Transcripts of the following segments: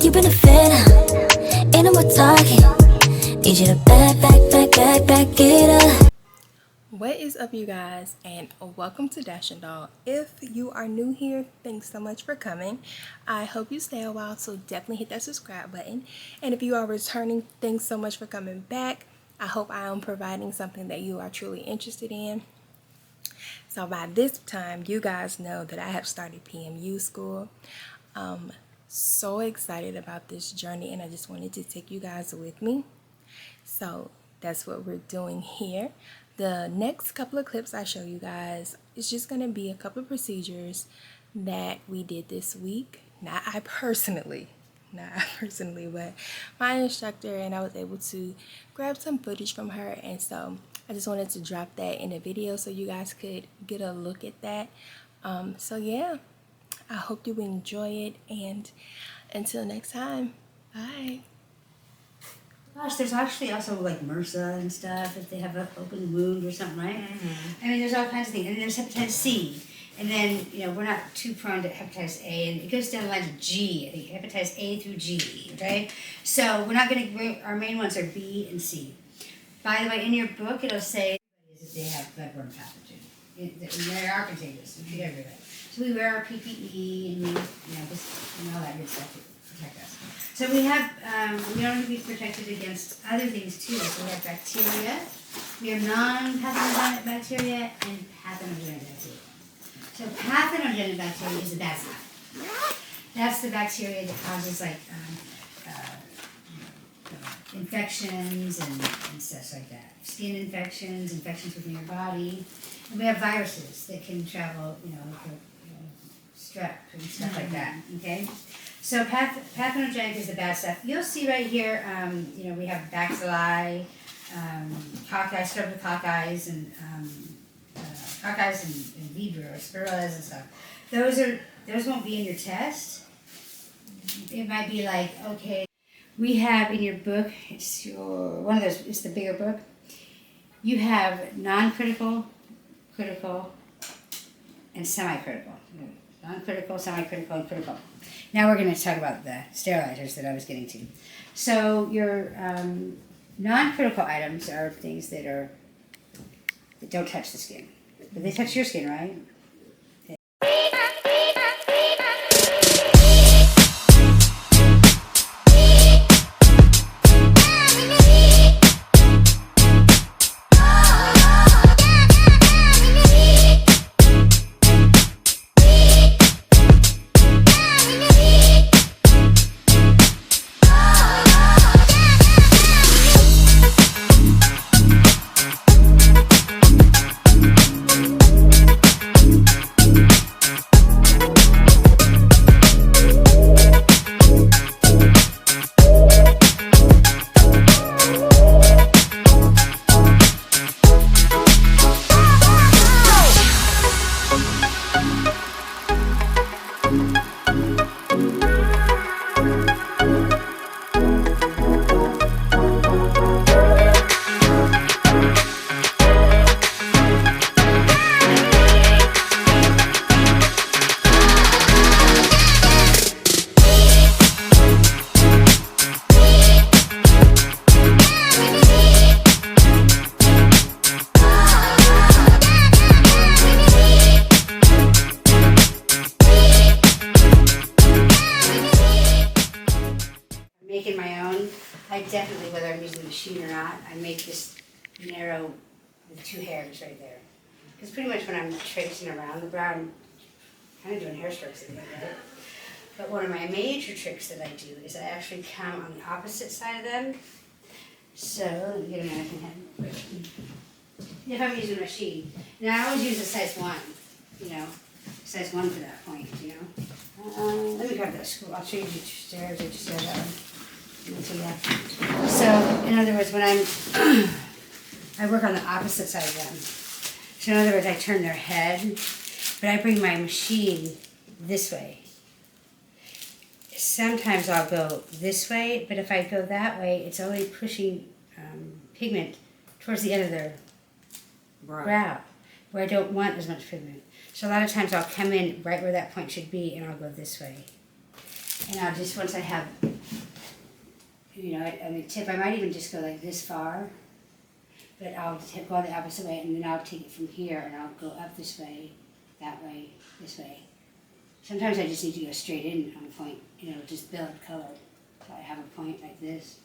You've been a fan, ain't no more talking. Need you to back it up. What is up, you guys, and welcome to Dash and Doll. If you are new here, thanks so much for coming. I hope you stay a while, so definitely hit that subscribe button. And if you are returning, thanks so much for coming back. I hope I am providing something that you are truly interested in. So by this time, you guys know that I have started PMU school. So excited about this journey, and I just wanted to take you guys with me. So that's what we're doing here. The next couple of clips I show you guys is just going to be a couple of procedures that we did this week. Not I personally, but my instructor, and I was able to grab some footage from her, and so I just wanted to drop that in a video so you guys could get a look at that. So yeah, I hope you enjoy it, and until next time, bye. Gosh, there's actually also like MRSA and stuff if they have an open wound or something, right? I mean, there's all kinds of things. And there's hepatitis C. And then, you know, we're not too prone to hepatitis A. And it goes down the line to G, I think, hepatitis A through G, right? So we're not going to, our main ones are B and C. By the way, in your book, it'll say if they have bloodborne pathogen. They are contagious. We treat everybody. So we wear our PPE and, and all that good stuff to protect us. So we have, we want to be protected against other things too. So we have bacteria, we have non-pathogenic bacteria, and pathogenic bacteria. So pathogenic bacteria is the bad stuff. That's the bacteria that causes like infections and stuff like that. Skin infections, infections within your body. And we have viruses that can travel, like strep and stuff like that, okay? So pathogenic is the bad stuff. You'll see right here, we have bacilli, cocci, streptococcus, and coccus and vibrio, spirulas and stuff. Those won't be in your test. It might be like, okay, we have in your book, it's the bigger book. You have non-critical, critical, and semi-critical. Non-critical, semi-critical, and critical. Now we're going to talk about the sterilizers that I was getting to. So your non-critical items are things that don't touch the skin. But they touch your skin, right? Making my own. I definitely, whether I'm using the machine or not, I make this narrow with two hairs right there. Because pretty much when I'm tracing around the brow, I'm kind of doing hairstrokes again, right? But one of my major tricks that I do is I actually come on the opposite side of them. So, let me get a mannequin head. If I'm using a machine. Now I always use a size 1, size 1 for that point, let me grab that screw. I'll show you the stairs. I just said that one. So, in other words, when I work on the opposite side of them. So, in other words, I turn their head, but I bring my machine this way. Sometimes I'll go this way, but if I go that way, it's only pushing pigment towards the end of their brow, where I don't want as much pigment. So, a lot of times I'll come in right where that point should be, and I'll go this way. And I'll just, once I have you know, I mean, tip, I might even just go like this far, but I'll go the opposite way, and then I'll take it from here, and I'll go up this way, that way, this way. Sometimes I just need to go straight in on a point, you know, just build color. So I have a point like this.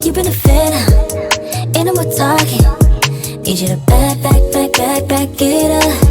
You benefit, ain't no more talking. Need you to back it up.